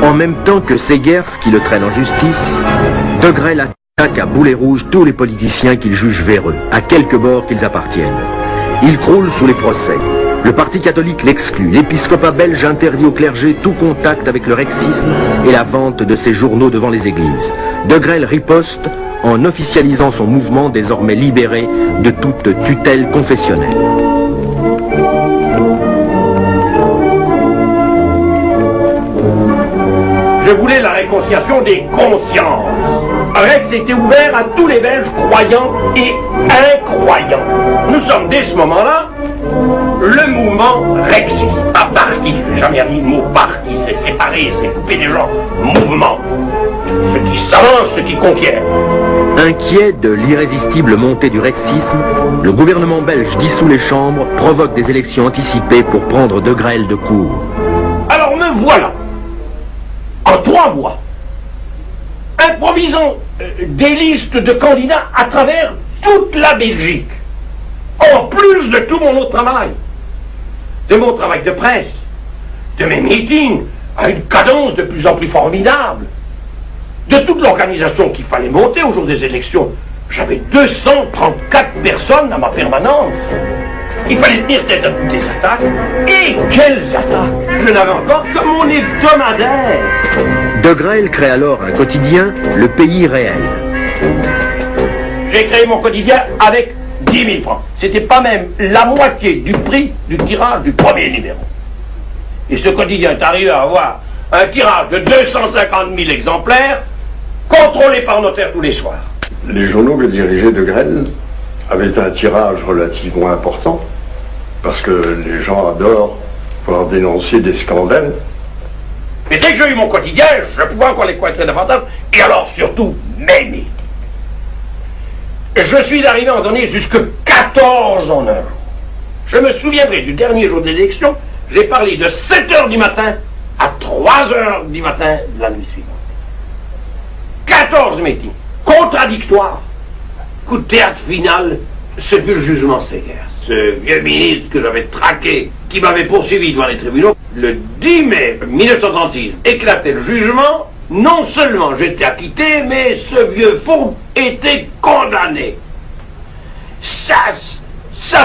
En même temps que Segers, qui le traîne en justice, Degrelle attaque à boulet rouge tous les politiciens qu'il juge véreux, à quelque bord qu'ils appartiennent. Il croule sous les procès. Le parti catholique l'exclut. L'épiscopat belge interdit au clergé tout contact avec le rexisme et la vente de ses journaux devant les églises. Degrelle riposte en officialisant son mouvement désormais libéré de toute tutelle confessionnelle. Je voulais la réconciliation des consciences. Rex était ouvert à tous les Belges croyants et incroyants. Nous sommes dès ce moment-là le mouvement rexiste. Pas parti, je n'ai jamais dit le mot parti, c'est séparé, c'est couper des gens. Mouvement. Ce qui s'avance, ce qui conquiert. Inquiet de l'irrésistible montée du rexisme, le gouvernement belge dissout les chambres, provoque des élections anticipées pour prendre Degrelle de court. Alors me voilà, en 3 mois, improvisant des listes de candidats à travers toute la Belgique, en plus de tout mon autre travail, de mon travail de presse, de mes meetings, à une cadence de plus en plus formidable, de toute l'organisation qu'il fallait monter au jour des élections. J'avais 234 personnes à ma permanence. Il fallait tenir tête à toutes les attaques. Et quelles attaques! Je n'avais encore que mon hebdomadaire. Degrelle crée alors un quotidien, Le Pays réel. J'ai créé mon quotidien avec 10 000 francs. C'était pas même la moitié du prix du tirage du premier numéro. Et ce quotidien est arrivé à avoir un tirage de 250 000 exemplaires, contrôlé par notaire tous les soirs. Les journaux que dirigeait Degrelle avaient un tirage relativement important, parce que les gens adorent pouvoir dénoncer des scandales. Mais dès que j'ai eu mon quotidien, je pouvais encore les connaître davantage, et alors surtout m'aimer. Je suis arrivé à en donner jusque 14 en un jour. Je me souviendrai du dernier jour d'élection, j'ai parlé de 7h du matin à 3h du matin de la nuit suivante. 14 meetings, contradictoires. Coup de théâtre final, ce fut le jugement Segers. Ce vieux ministre que j'avais traqué, qui m'avait poursuivi devant les tribunaux, le 10 mai 1936, éclatait le jugement. Non seulement j'étais acquitté, mais ce vieux fourbe était condamné. Ça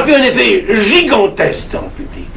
fait un effet gigantesque dans le public.